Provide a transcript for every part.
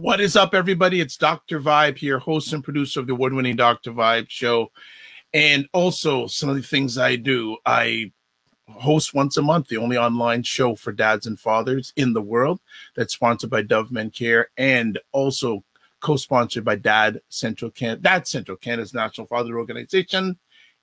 What is up, everybody? It's Dr. Vibe here, host and producer of the award-winning Dr. Vibe show. And also, some of the things I do, I host once a month the only online show for dads and fathers in the world that's sponsored by Dove Men Care and also co-sponsored by Dad Central, Canada's National Father Organization.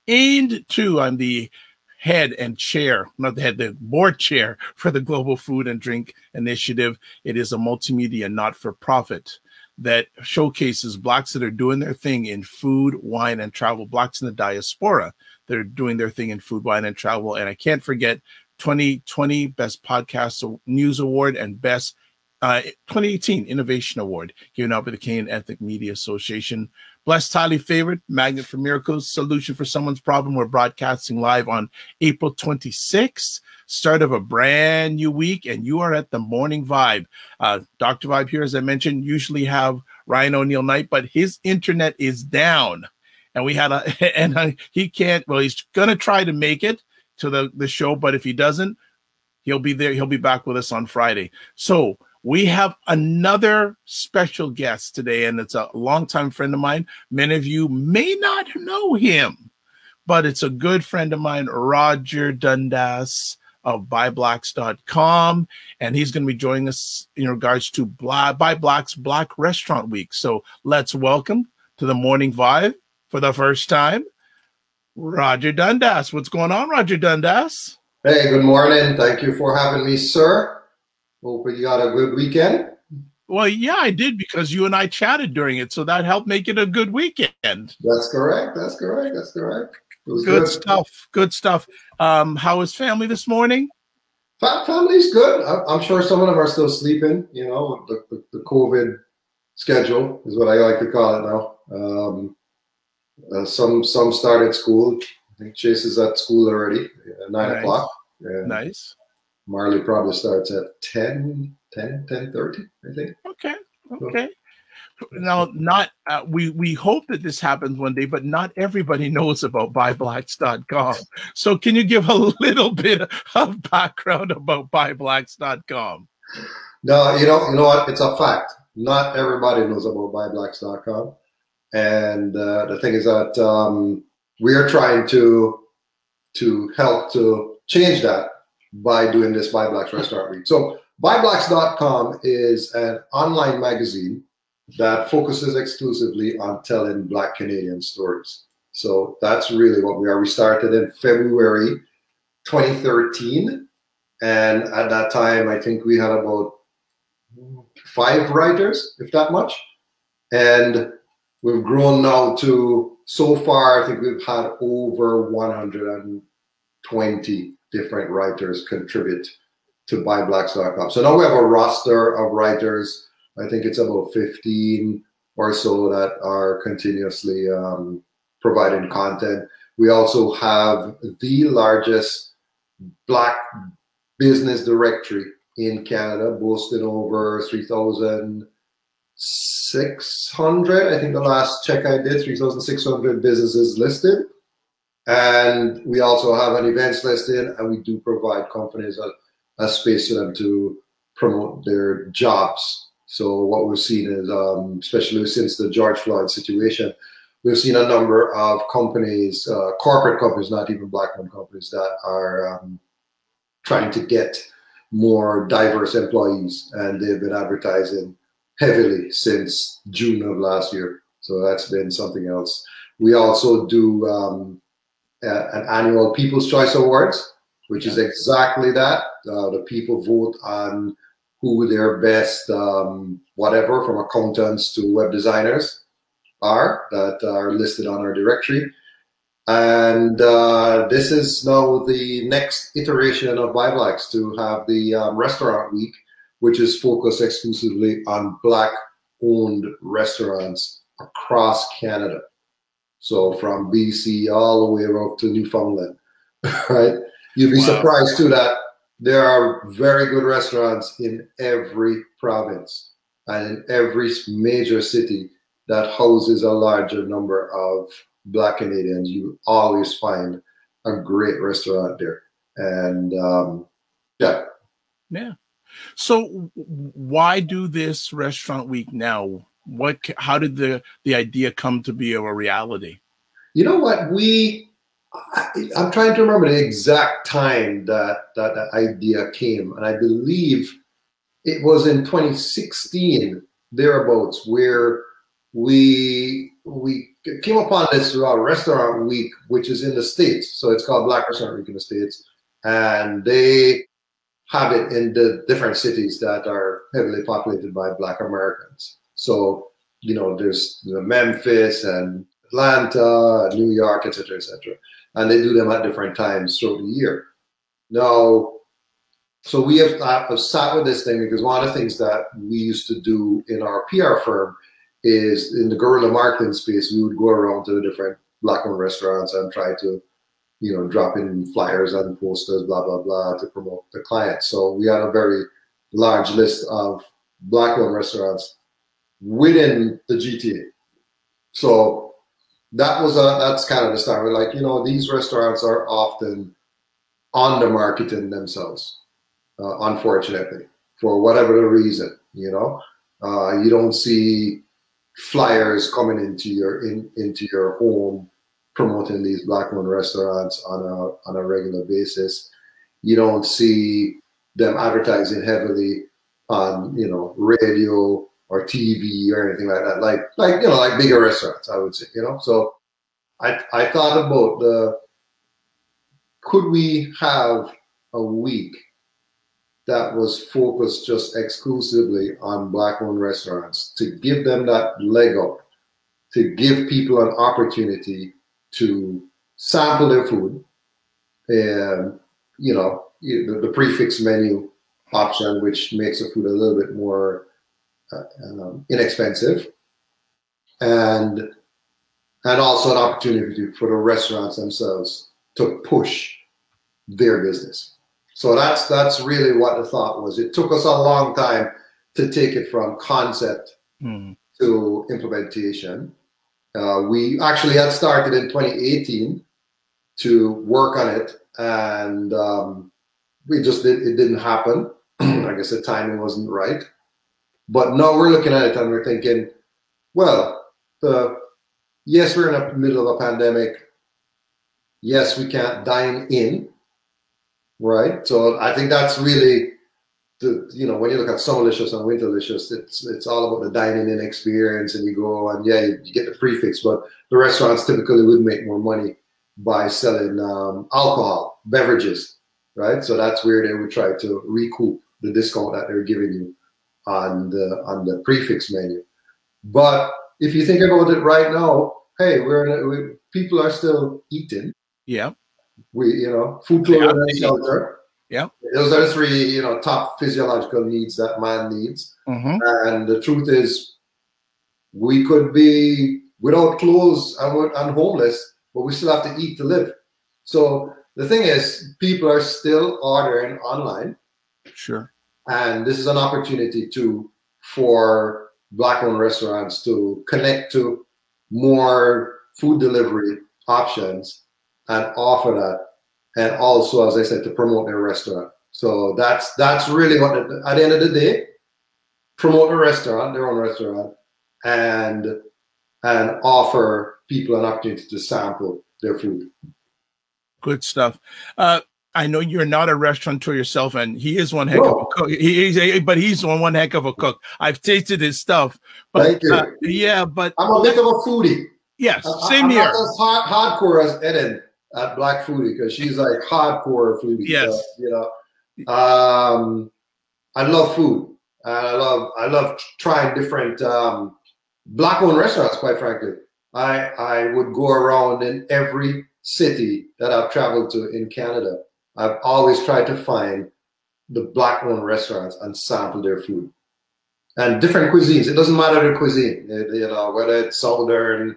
And two, I'm the head and chair, not the head, the board chair for the Global Food and Drink Initiative. It is a multimedia not-for-profit that showcases Blacks that are doing their thing in food, wine, and travel, Blacks in the diaspora that are doing their thing in food, wine, and travel. And I can't forget 2020 Best Podcast News Award and Best 2018 Innovation Award given out by the Canadian Ethnic Media Association. Blessed, highly favored, magnet for miracles, solution for someone's problem. We're broadcasting live on April 26th, start of a brand new week, and you are at the Morning Vibe. Dr. Vibe here, as I mentioned, usually have Ryan O'Neill Knight, but his internet is down. And we had he can't, well, he's going to try to make it to the show, but if he doesn't, he'll be there. He'll be back with us on Friday. So we have another special guest today, and it's a longtime friend of mine. Many of you may not know him, but it's a good friend of mine, Roger Dundas of BuyBlacks.com, and he's going to be joining us in regards to Buy Blacks Black Restaurant Week. So let's welcome to the Morning Vibe for the first time, Roger Dundas. What's going on, Roger Dundas? Hey, good morning. Thank you for having me, sir. Hope you had a good weekend. Well, yeah, I did, because you and I chatted during it, so that helped make it a good weekend. That's correct. That's correct. That's correct. It was good stuff. Good stuff. How is family this morning? Family's good. I'm sure some of them are still sleeping. You know, the COVID schedule is what I like to call it now. Some started school. I think Chase is at school already at 9 o'clock. Nice. Marley probably starts at 10:30, I think. Okay. Now, we hope that this happens one day, but not everybody knows about BuyBlacks.com. So can you give a little bit of background about BuyBlacks.com? No, you know what? It's a fact. Not everybody knows about BuyBlacks.com. And the thing is that we are trying to help to change that by doing this Buy Blacks Restaurant Week. So BuyBlacks.com is an online magazine that focuses exclusively on telling Black Canadian stories. So that's really what we are. We started in February 2013. And at that time, I think we had about 5 writers, if that much. And we've grown now to, so far, I think we've had over 120 different writers contribute to BuyBlacks.com. So now we have a roster of writers. I think it's about 15 or so that are continuously providing content. We also have the largest Black business directory in Canada, boasting over 3,600. I think the last check I did, 3,600 businesses listed. And we also have an events listing, and we do provide companies a space for them to promote their jobs. So what we've seen is, especially since the George Floyd situation, we've seen a number of companies, corporate companies, not even Black-owned companies, that are trying to get more diverse employees, and they've been advertising heavily since June of last year. So that's been something else. We also do an annual People's Choice Awards, which is exactly that. The people vote on who their best, whatever, from accountants to web designers are, that are listed on our directory. And this is now the next iteration of Buy Blacks, to have the Restaurant Week, which is focused exclusively on Black-owned restaurants across Canada. So from BC all the way up to Newfoundland, right? You'd be surprised too that there are very good restaurants in every province and in every major city that houses a larger number of Black Canadians. You always find a great restaurant there. And yeah. So why do this restaurant week now? How did the idea come to be of a reality? You know what? I'm trying to remember the exact time that idea came, and I believe it was in 2016 thereabouts, where we came upon this restaurant week, which is in the States. So it's called Black Restaurant Week in the States, and they have it in the different cities that are heavily populated by Black Americans. So, you know, there's Memphis and Atlanta, New York, etc., etc., and they do them at different times throughout the year. Now, so we have sat with this thing because one of the things that we used to do in our PR firm is in the guerrilla marketing space, we would go around to the different Black-owned restaurants and try to, you know, drop in flyers and posters, blah, blah, blah, to promote the client. So we had a very large list of Black-owned restaurants within the GTA. So that's kind of the start. We're like, you know, these restaurants are often under-marketing themselves, unfortunately, for whatever the reason, you know. You don't see flyers coming into your home promoting these Black-owned restaurants on a regular basis. You don't see them advertising heavily on, you know, radio or TV or anything like that, like you know, like bigger restaurants, I would say, you know. So I thought about could we have a week that was focused just exclusively on Black-owned restaurants to give them that leg up, to give people an opportunity to sample their food, and you know, the prefix menu option, which makes the food a little bit more inexpensive, and also an opportunity for the restaurants themselves to push their business. So that's really what the thought was. It took us a long time to take it from concept to implementation. We actually had started in 2018 to work on it, and it didn't happen. I guess the timing wasn't right. But now we're looking at it and we're thinking, well, yes, we're in the middle of a pandemic. Yes, we can't dine in, right? So I think that's really you know, when you look at Summerlicious and Winterlicious, it's all about the dining in experience, and you go and yeah, you get the prefix, but the restaurants typically would make more money by selling alcohol, beverages, right? So that's where they would try to recoup the discount that they're giving you on the prefix menu. But if you think about it right now, hey, people are still eating. Yeah. You know, food, clothing, and shelter. Yeah. Those are the three, you know, top physiological needs that man needs. And the truth is, we could be without clothes and homeless, but we still have to eat to live. So the thing is, people are still ordering online. Sure. And this is an opportunity for Black-owned restaurants to connect to more food delivery options and offer that. And also, as I said, to promote their restaurant. So that's really what, at the end of the day, promote their own restaurant, and offer people an opportunity to sample their food. Good stuff. I know you're not a restaurateur yourself, and he is one heck of a cook. He's one heck of a cook. I've tasted his stuff. But, thank you. Yeah, but I'm a bit of a foodie. Yes, same here. I'm not as hardcore as Eden at Black Foodie, because she's like hardcore foodie. Yes. So, you know, I love food. I love trying different Black-owned restaurants. Quite frankly, I would go around in every city that I've traveled to in Canada. I've always tried to find the Black-owned restaurants and sample their food and different cuisines. It doesn't matter the cuisine, you know, whether it's Southern,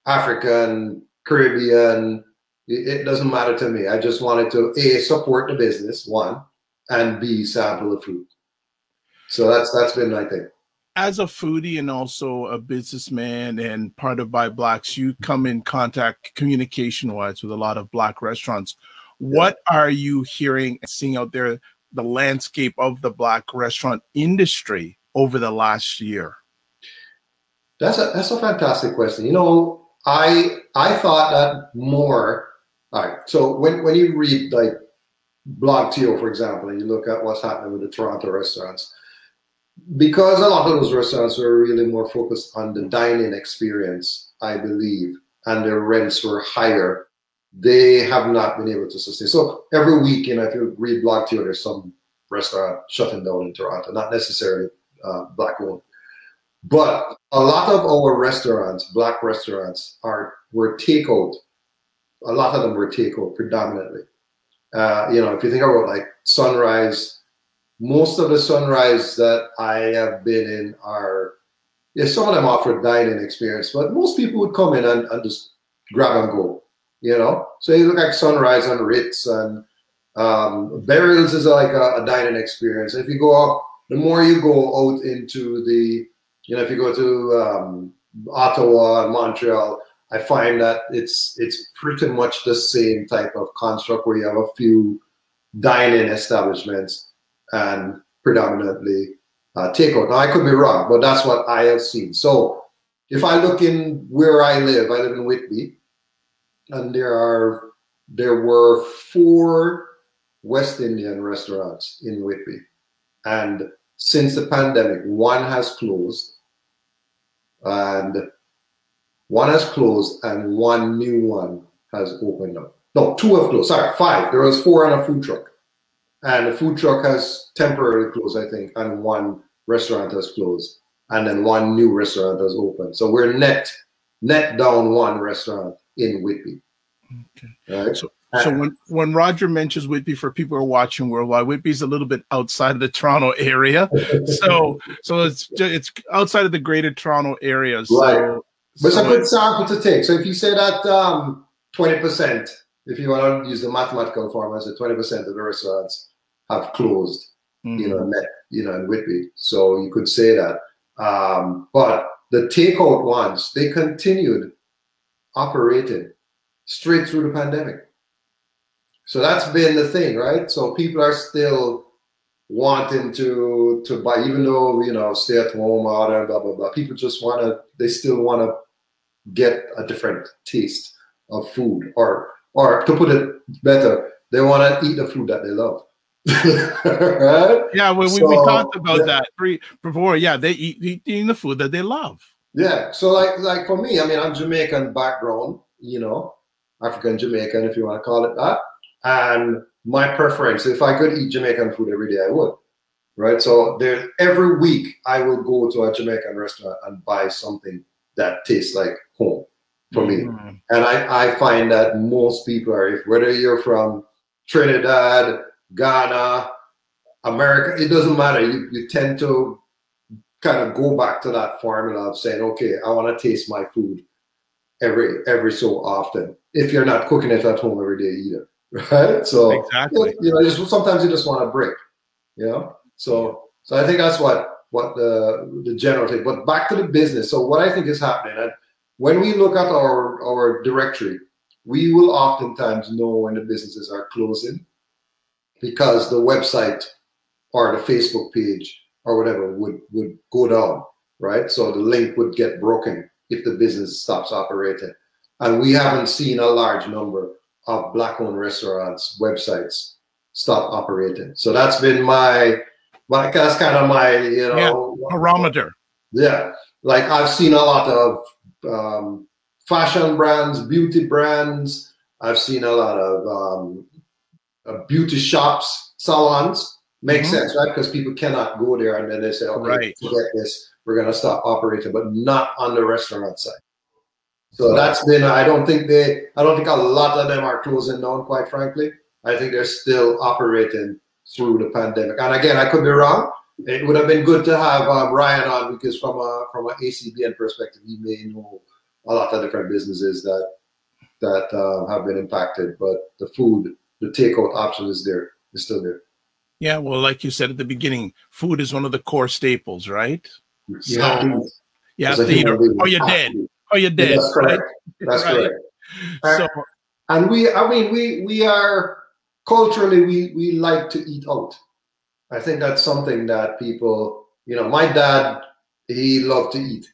African, Caribbean. It doesn't matter to me. I just wanted to A, support the business, one, and B, sample the food. So that's been my thing. As a foodie and also a businessman and part of By Blacks, you come in contact communication-wise with a lot of Black restaurants. What are you hearing and seeing out there the landscape of the Black restaurant industry over the last year? That's a fantastic question. You know, I thought that more. All right. So when you read like BlogTO, for example, and you look at what's happening with the Toronto restaurants, because a lot of those restaurants were really more focused on the dine-in experience, I believe, and their rents were higher, they have not been able to sustain. So every week, you know, if you read BlogTO, there's some restaurant shutting down in Toronto, not necessarily Black-owned. But a lot of our restaurants, Black restaurants, were takeout. A lot of them were takeout predominantly. You know, if you think about like Sunrise, most of the Sunrise that I have been in are, yeah, some of them offer dining experience, but most people would come in and just grab and go, you know? So you look like Sunrise and Ritz and Burials is like a dining experience. If you go up, the more you go out into the, you know, if you go to Ottawa and Montreal, I find that it's pretty much the same type of construct where you have a few dine-in establishments and predominantly takeout. Now, I could be wrong, but that's what I have seen. So if I look in where I live in Whitby, and there were 4 West Indian restaurants in Whitby. And since the pandemic, one has closed, and one new one has opened up. No, 2 have closed. Sorry, 5. There was 4 and a food truck. And the food truck has temporarily closed, I think, and 1 restaurant has closed. And then 1 new restaurant has opened. So we're net down 1 restaurant in Whitby. Okay. Right? So when Roger mentions Whitby, for people who are watching worldwide, Whitby's a little bit outside of the Toronto area. so it's outside of the greater Toronto area. So, right. But it's a good sample to take. So if you say that 20%, if you want to use the mathematical formula, so 20% of the restaurants have closed, you know, in Whitby. So you could say that. But the takeout ones, they continued operating straight through the pandemic. So that's been the thing, right? So people are still wanting to buy, even though, you know, stay at home, order, blah, blah, blah. People just they still want to get a different taste of food, or to put it better, they want to eat the food that they love. Right? Yeah, we talked about that before. Yeah, they eating the food that they love. Yeah, so like for me, I mean, I'm Jamaican background, you know, African Jamaican, if you want to call it that. And my preference, if I could eat Jamaican food every day, I would, right? So every week I will go to a Jamaican restaurant and buy something that tastes like home for me. And I find that most people are, whether you're from Trinidad, Ghana, America, it doesn't matter. You tend to kind of go back to that formula of saying, okay, I want to taste my food every so often, if you're not cooking it at home every day either. Right? So exactly, you know, sometimes you just want a break, you know. So I think that's what the general thing. But back to the business. So what I think is happening, and when we look at our directory, we will oftentimes know when the businesses are closing, because the website or the Facebook page or whatever would go down, right? So the link would get broken if the business stops operating. And we haven't seen a large number of Black-owned restaurants' websites stop operating. So that's been that's kind of my, you know, barometer. Yeah, like I've seen a lot of fashion brands, beauty brands. I've seen a lot of beauty shops, salons. Makes sense, right? Because people cannot go there, and then they say, okay, right, forget this, we're going to stop operating, but not on the restaurant side. So that's been, I don't think a lot of them are closing down, quite frankly. I think they're still operating through the pandemic. And again, I could be wrong. It would have been good to have Ryan on, because from an ACBN perspective, he may know a lot of different businesses that have been impacted. But the food, the takeout option is still there. Yeah, well, like you said at the beginning, food is one of the core staples, right? You have to eat, or you're dead. Or you're dead. That's correct. That's correct. So, and we are culturally, we like to eat out. I think that's something that people, you know, my dad, he loved to eat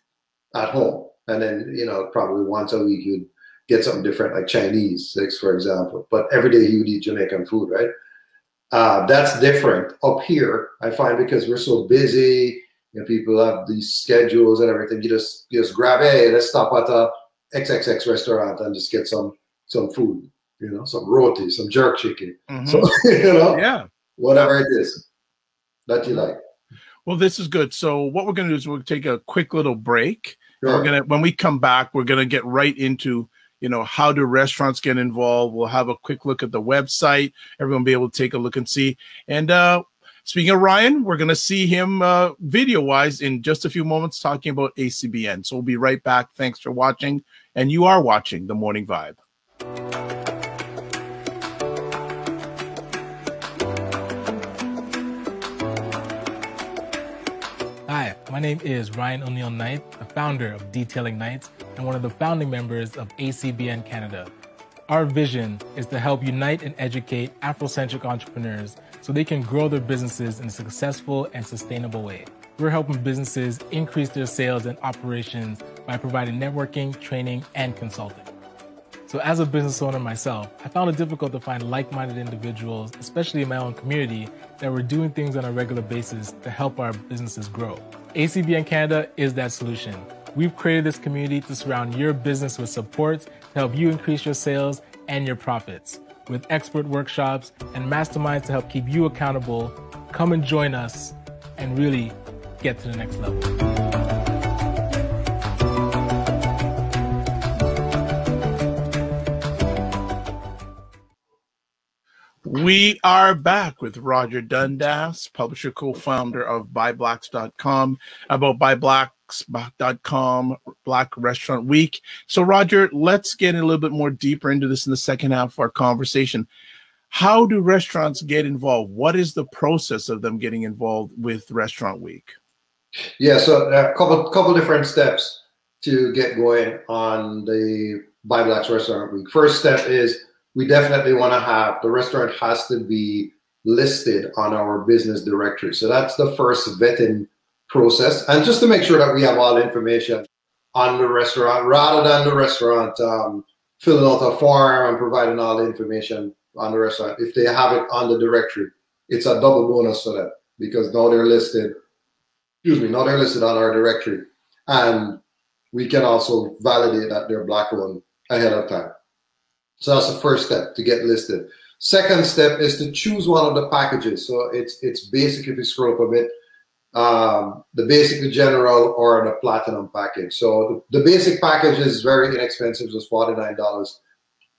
at home. And then, you know, probably once a week you'd get something different, like Chinese, like, for example. But every day he would eat Jamaican food, right? That's different up here, I find, because we're so busy. You know, people have these schedules and everything. You just grab, hey, let's stop at a XXX restaurant and just get some food, you know, some roti, some jerk chicken. So, you know, yeah, whatever it is that you like. Well, this is good. So what we're going to do is we'll take a quick little break. Sure. When we come back, we're going to get right into, you know, how do restaurants get involved? We'll have a quick look at the website. Everyone will be able to take a look and see. And speaking of Ryan, we're going to see him video-wise in just a few moments talking about ACBN. So we'll be right back. Thanks for watching. And you are watching The Morning Vibe. Hi, my name is Ryan O'Neill Knight, the founder of Detailing Nights and one of the founding members of ACBN Canada. Our vision is to help unite and educate Afrocentric entrepreneurs so they can grow their businesses in a successful and sustainable way. We're helping businesses increase their sales and operations by providing networking, training, and consulting. So as a business owner myself, I found it difficult to find like-minded individuals, especially in my own community, that were doing things on a regular basis to help our businesses grow. ACBN Canada is that solution. We've created this community to surround your business with support to help you increase your sales and your profits. With expert workshops and masterminds to help keep you accountable, come and join us and really get to the next level. We are back with Roger Dundas, publisher, co-founder of BuyBlacks.com, about BuyBlacks.com, Black Restaurant Week. So, Roger, let's get a little bit more deeper into this in the second half of our conversation. How do restaurants get involved? What is the process of them getting involved with Restaurant Week? Yeah, so a couple different steps to get going on the Buy Blacks Restaurant Week. First step is we definitely want to have, the restaurant has to be listed on our business directory. So that's the first vetting process. And just to make sure that we have all the information on the restaurant, rather than the restaurant filling out a form and providing all the information on the restaurant. If they have it on the directory, it's a double bonus for them, because now they're listed, now they're listed on our directory. And we can also validate that they're Black-owned ahead of time. So that's the first step, to get listed. Second step is to choose one of the packages. So it's basic, if you scroll up a bit, the basic, the general, or the platinum package. So the basic package is very inexpensive, just $49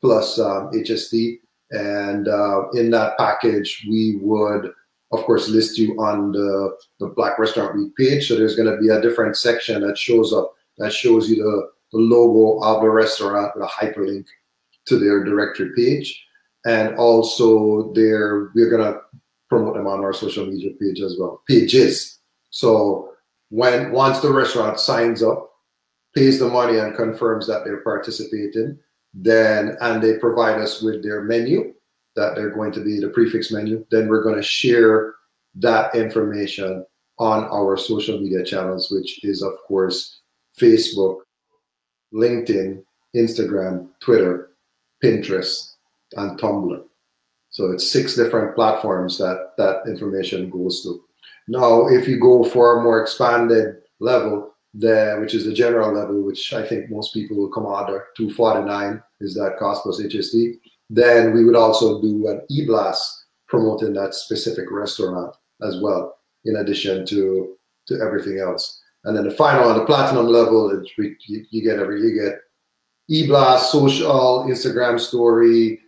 plus HST. And in that package, we would, of course, list you on the Black Restaurant Week page. So there's going to be a different section that shows up, that shows you the logo of the restaurant with a hyperlink to their directory page. And also we're gonna promote them on our social media page as well, pages. So once the restaurant signs up, pays the money and confirms that they're participating, and they provide us with their menu, that they're going to be the prefix menu, then we're gonna share that information on our social media channels, which is, of course, Facebook, LinkedIn, Instagram, Twitter, Pinterest, and Tumblr. So it's 6 different platforms that information goes to. Now, if you go for a more expanded level, which is the general level, which I think most people will come under, $249 is that cost plus HST, then we would also do an e-blast promoting that specific restaurant as well, in addition to everything else. And then the final, on the platinum level, you get e-blast, social, Instagram story,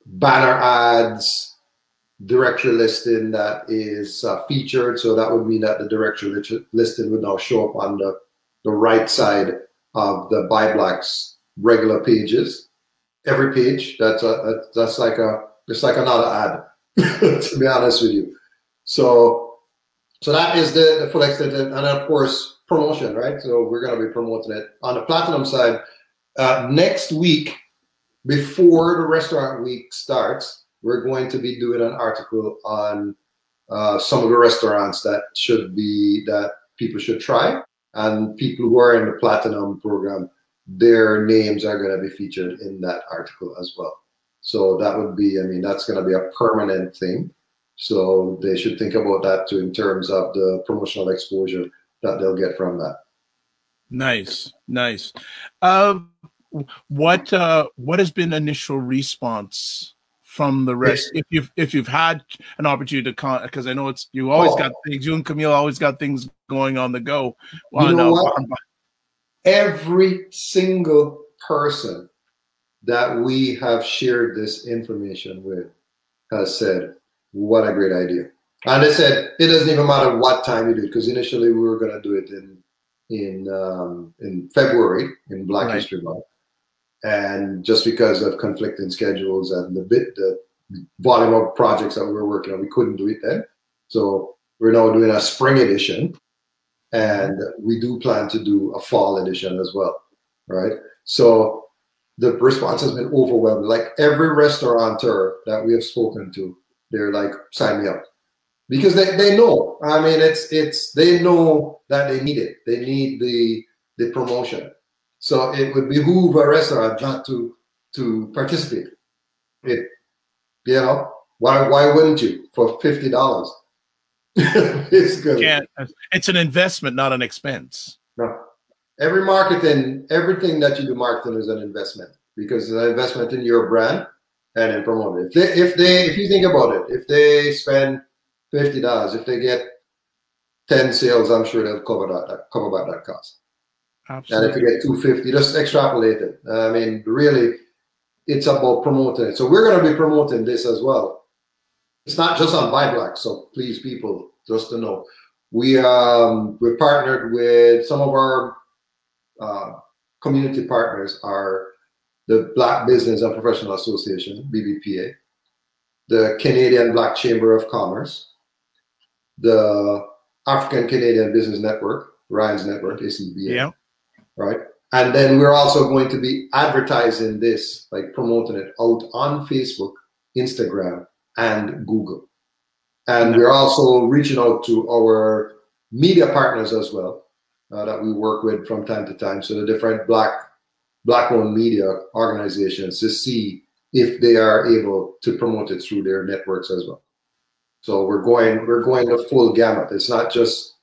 banner ads, directory listing that is featured. So that would mean that the directory listing would now show up on the right side of the Buy Blacks regular pages. Every page, that's like another ad, to be honest with you. So that is the full extent, and of course, promotion, right? So we're going to be promoting it on the platinum side. Next week, before the Restaurant Week starts, we're going to be doing an article on some of the restaurants that people should try, and people who are in the Platinum program, their names are going to be featured in that article as well. So that would be, I mean, that's going to be a permanent thing. So they should think about that too in terms of the promotional exposure that they'll get from that. Nice, nice. What has been initial response from the rest? If you've had an opportunity to because I know you always got things. You and Camille always got things going on the go. You know what? Every single person that we have shared this information with has said, "What a great idea!" And they said it doesn't even matter what time you do it, because initially we were going to do it in February in Black History Month, and just because of conflicting schedules and the volume of projects that we were working on, we couldn't do it then. So we're now doing a spring edition, and we do plan to do a fall edition as well, right? So the response has been overwhelming. Like every restaurateur that we have spoken to, they're like, "Sign me up." Because they know. I mean, they know that they need it. They need the promotion. So it would behoove a restaurant not to participate. Why wouldn't you for $50? It's good. It's an investment, not an expense. No. Everything that you do marketing is an investment, because it's an investment in your brand and in promoting it. If you think about it, if they spend $50, if they get 10 sales, I'm sure they'll cover back that cost. Absolutely. And if you get 250, just extrapolate it. I mean, really, it's about promoting it. So we're going to be promoting this as well. It's not just on Buy Black. So please, people, just to know, we've partnered with some of our community partners are the Black Business and Professional Association, BBPA, the Canadian Black Chamber of Commerce, the African Canadian Business Network, Ryan's Network, ACBN. Yeah. Right. And then we're also going to be advertising this, like promoting it out on Facebook, Instagram, and Google. And we're also reaching out to our media partners as well that we work with from time to time. So the different Black-owned media organizations, to see if they are able to promote it through their networks as well. So we're going the full gamut. It's just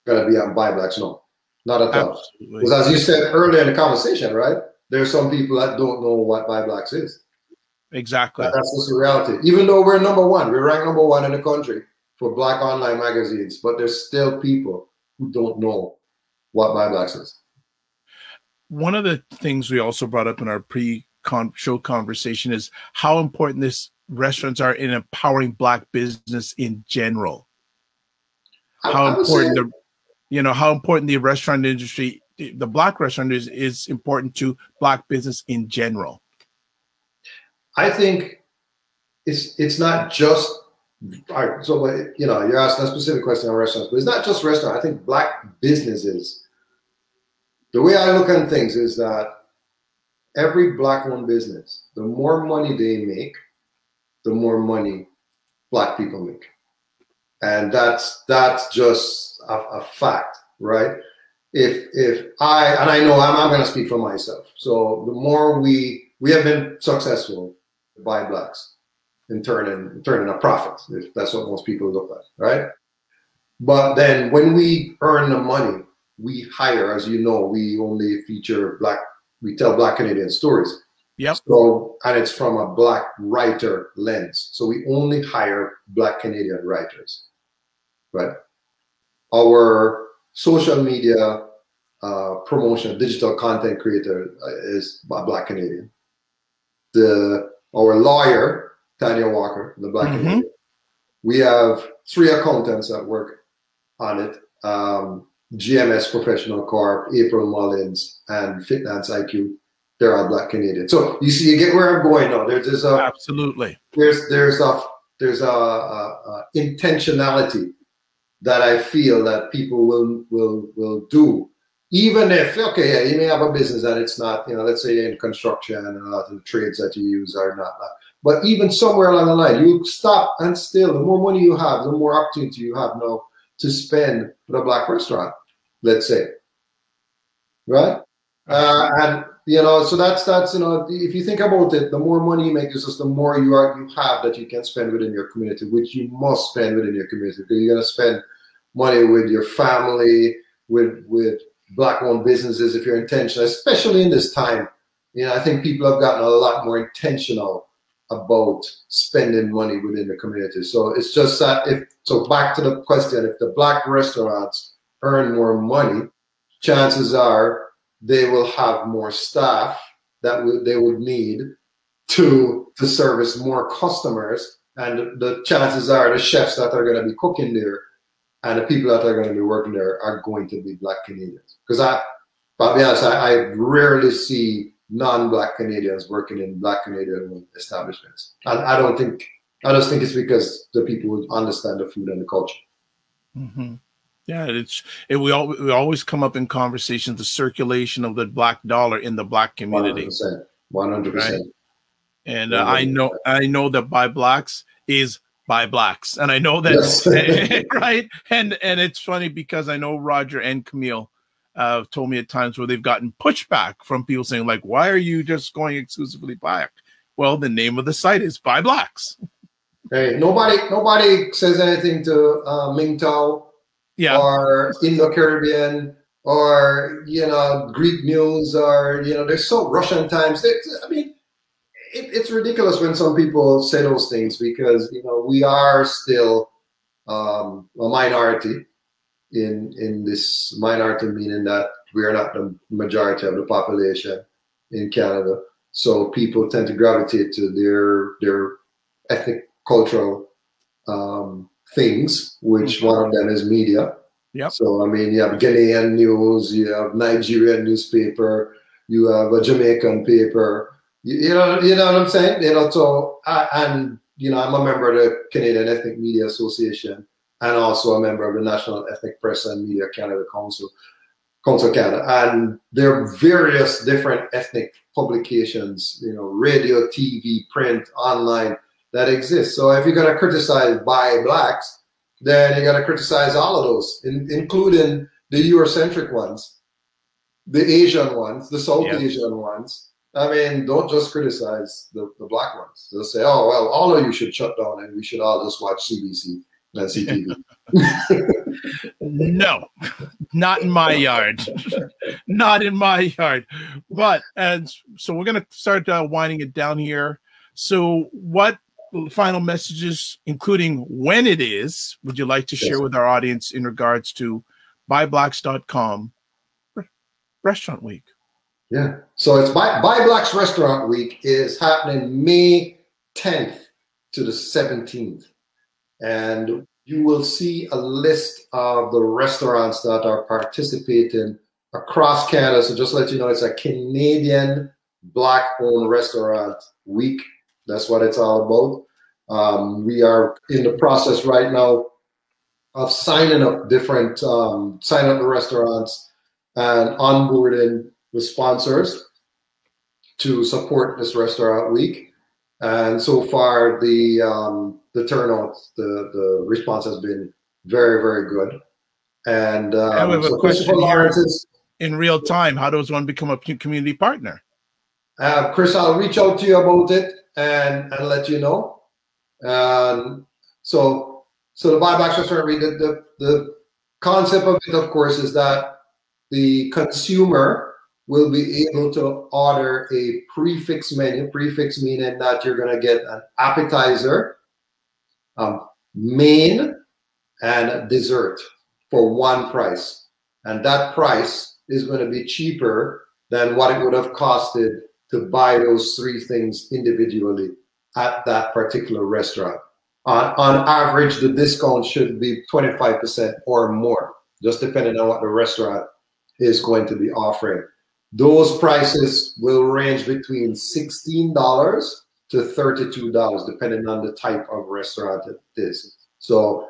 going to be on Buy Blacks. No, not at all. Because as you said earlier in the conversation, right? There's some people that don't know what Buy Blacks is. Exactly. That's just the reality. Even though we're number one, we're ranked number one in the country for Black online magazines, but there's still people who don't know what Buy Blacks is. One of the things we also brought up in our pre-show conversation is how important restaurants are in empowering Black business in general. How important the restaurant industry, the Black restaurant is important to Black business in general. I think it's not just, all right, so you're asking a specific question on restaurants, but it's not just restaurants. I think Black businesses, the way I look at things is that every Black-owned business, the more money they make, the more money Black people make. And that's just a fact, right? If I know I'm going to speak for myself. So the more we have been successful Buy Blacks in turning a profit, if that's what most people look at, right? But then when we earn the money, we hire, as you know, we only feature we tell Black Canadian stories. Yep. So, and it's from a Black writer lens. So we only hire Black Canadian writers, right? Our social media promotion, digital content creator is a Black Canadian. Our lawyer, Tanya Walker, the Black Canadian. We have 3 accountants that work on it. GMS Professional Corp, April Mullins, and Finance IQ. They're all Black Canadian. So you see, you get where I'm going now. Absolutely. There's a intentionality that I feel that people will do, even if you may have a business and it's not, let's say in construction and a lot of the trades that you use are not. But even somewhere along the line, you stop and still, the more money you have, the more opportunity you have now to spend with a black restaurant, let's say, right? And you know, so that's you know, if you think about it, the more money you make, is just the more you have that you can spend within your community, which you must spend within your community, because you're gonna spend money with your family, with black-owned businesses if you're intentional, especially in this time. You know, I think people have gotten a lot more intentional about spending money within the community. So it's just that so back to the question, if the black restaurants earn more money, chances are they will have more staff that they would need to service more customers. And the chances are the chefs that are going to be cooking there and the people that are going to be working there are going to be black Canadians. Because I'll be honest, I rarely see non-black Canadians working in black Canadian establishments. And I just think it's because the people would understand the food and the culture. Mm-hmm. Yeah, we always come up in conversations, the circulation of the black dollar in the black community. 100%. Right? And I know that buy blacks is buy blacks, and I know that, yes. Right? And it's funny because I know Roger and Camille told me at times where they've gotten pushback from people saying, like, why are you just going exclusively black? Well, the name of the site is Buy Blacks. Hey, nobody says anything to Mingtao, yeah, or Indo-Caribbean, or, you know, Greek news, or, you know, there's so Russian times. I mean, it's ridiculous when some people say those things, because, you know, we are still a minority in this minority, meaning that we are not the majority of the population in Canada. So people tend to gravitate to their ethnic cultural things, which one of them is media. Yep. So, I mean, you have Ghanaian news, you have Nigerian newspaper, you have a Jamaican paper, you know what I'm saying? You know, so, and, you know, I'm a member of the Canadian Ethnic Media Association, and also a member of the National Ethnic Press and Media Canada Council Canada. And there are various different ethnic publications, you know, radio, TV, print, online, that exist. So if you're going to criticize Buy Blacks, then you got to criticize all of those, including the Eurocentric ones, the Asian ones, the South Asian ones. I mean, don't just criticize the black ones. They'll say, oh, well, all of you should shut down and we should all just watch CBC and CTV. No, not in my yard. Not in my yard. But, and so we're going to start winding it down here. So what final messages, including when it is, would you like to share with our audience in regards to buyblacks.com Restaurant Week? Yeah, so it's Buy Blacks Restaurant Week is happening May 10th to the 17th. And you will see a list of the restaurants that are participating across Canada. So just to let you know, it's a Canadian Black-owned restaurant week. That's what it's all about. We are in the process right now of signing up different, signing up the restaurants and onboarding the sponsors to support this restaurant week. And so far, the turnout, the response has been very, very good. And we have a question here in real time. How does one become a community partner? Chris, I'll reach out to you about it and let you know. So the Buy Blacks Restaurant Week, the concept of it, of course, is that the consumer will be able to order a prefix menu. Prefix meaning that you're going to get an appetizer, main, and dessert for one price. And that price is going to be cheaper than what it would have costed to buy those three things individually at that particular restaurant. On average, the discount should be 25% or more, just depending on what the restaurant is going to be offering. Those prices will range between $16 to $32, depending on the type of restaurant it is. So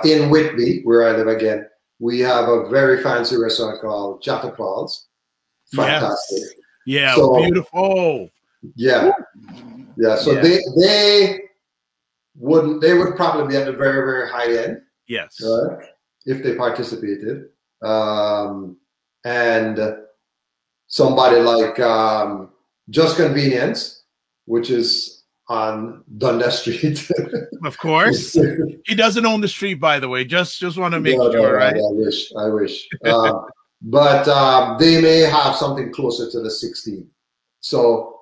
in Whitby, where I live again, we have a very fancy restaurant called Chateau Paul's. Fantastic. Yes. Yeah, so, beautiful. Yeah. Yeah. So they would probably be at the very, very high end. Yes. If they participated. And somebody like Just Convenience, which is on Dundas Street. Of course. He doesn't own the street, by the way. Just want to make sure, right? I wish. But they may have something closer to the 16. So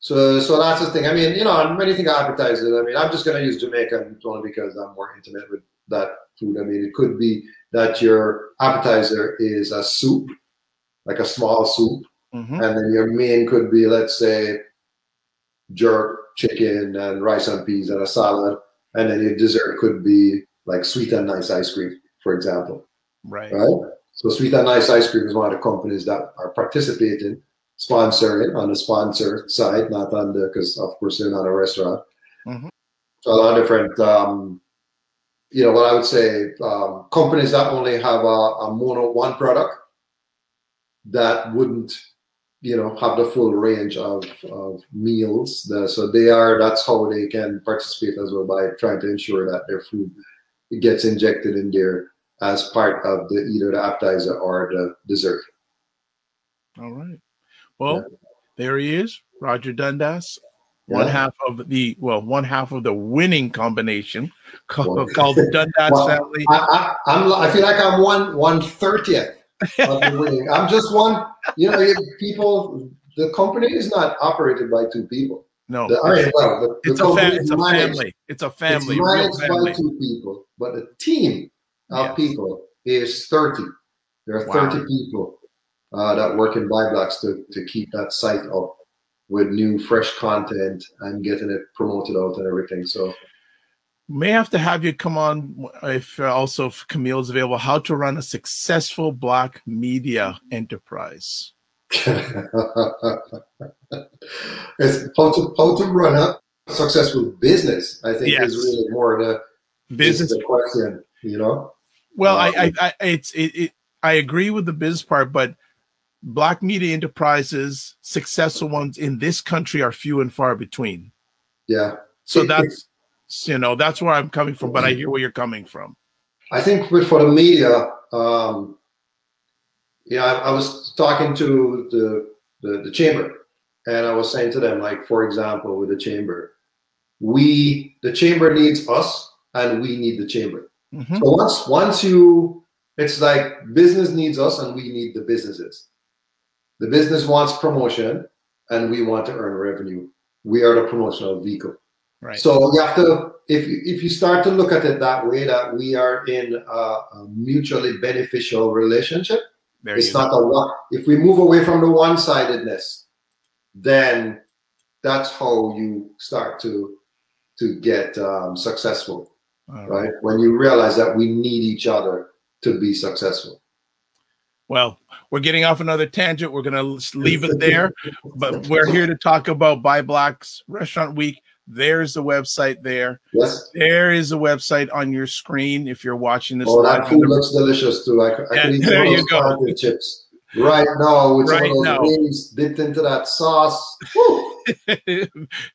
that's the thing. I mean, when you think of appetizers, I mean, I'm just going to use Jamaican only because I'm more intimate with that food. I mean, it could be that your appetizer is a soup, like a small soup, and then your main could be, let's say, jerk chicken and rice and peas and a salad, and then your dessert could be like sweet and nice ice cream, for example. Right. So Sweet and Nice Ice Cream is one of the companies that are participating, sponsoring on the sponsor side, not on the, because of course they're not a restaurant. So a lot of different, what I would say, companies that only have a one product that wouldn't, have the full range of meals. So that's how they can participate as well, by trying to ensure that their food gets injected in there as part of either the appetizer or the dessert. All right. Well, there he is, Roger Dundas. One half of the winning combination called the Dundas family. I feel like I'm 1/30th of the winning. I'm just one. People. The company is not operated by two people. No, it's a family. It's a family. It's managed by two people, but the team of people is 30. There are 30 people that work in BuyBlacks to keep that site up with new, fresh content and getting it promoted out and everything. So, may have to have you come on if Camille's available. How to run a successful Black media enterprise. It's how to run a successful business. I think is really more the business question. Well, I agree with the business part, but Black media enterprises, successful ones in this country, are few and far between. Yeah. So that's where I'm coming from, but I hear where you're coming from. I think for the media, I was talking to the chamber, and I was saying to them, like, for example, with the chamber, the chamber needs us and we need the chamber. So once it's like business needs us and we need the businesses. The business wants promotion and we want to earn revenue. We are the promotional vehicle. Right. So you have to, if you start to look at it that way, that we are in a mutually beneficial relationship, it's not a one. If we move away from the one-sidedness, then that's how you start to get successful, right? When you realize that we need each other to be successful. Well, we're getting off another tangent. We're going to leave it there, but we're here to talk about BuyBlacks Restaurant Week. There's the website there. Yes. There is a website on your screen if you're watching this. Oh, that food looks delicious too. I can eat one of those carpet chips right now with some of those wings dipped into that sauce.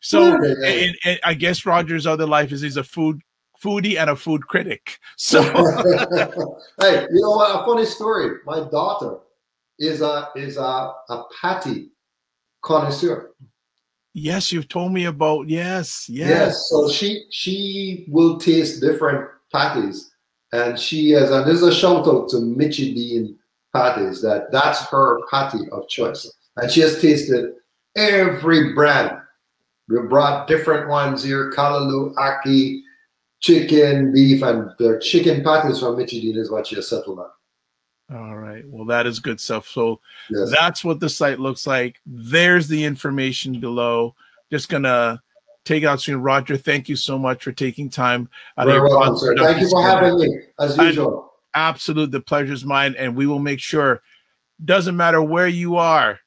So, and I guess Roger's other life is he's a foodie and a food critic. So, hey, you know what? A funny story. My daughter is a patty connoisseur. Yes, you've told me about. Yes. So she will taste different patties, and she has. And there's a shout out to Mitchie Dean patties. That's her patty of choice, and she has tasted every brand. We brought different ones here: Callaloo, Aki, chicken, beef, and the chicken patties from Mitchie Dean is what she has settled on. All right. Well, that is good stuff. So that's what the site looks like. There's the information below. Just going to take out soon. Roger, thank you so much for taking time out of your welcome, sir. Thank you for having me, as usual. Absolutely. The pleasure's mine. And we will make sure, doesn't matter where you are,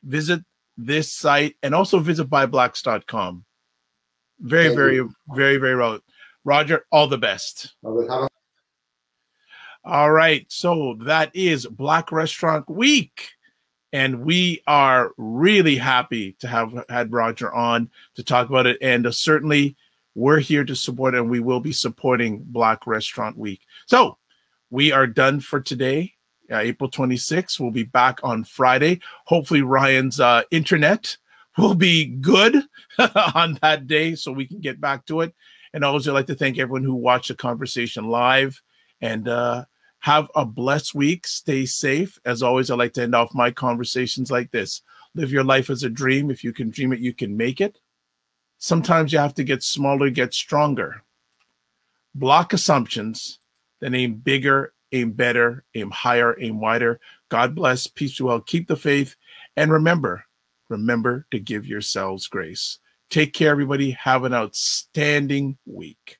visit this site and also visit buyblacks.com. Very, very relevant. Roger, all the best. All right, so that is Black Restaurant Week. And we are really happy to have had Roger on to talk about it. And certainly we're here to support, and we will be supporting Black Restaurant Week. So we are done for today. April 26th. We'll be back on Friday. Hopefully Ryan's internet will be good on that day so we can get back to it. And also I'd like to thank everyone who watched the conversation live, and have a blessed week. Stay safe. As always, I like to end off my conversations like this. Live your life as a dream. If you can dream it, you can make it. Sometimes you have to get smaller, get stronger. Block assumptions, then aim bigger, aim better, aim higher, aim wider. God bless. Peace be well. Keep the faith. And remember to give yourselves grace. Take care, everybody. Have an outstanding week.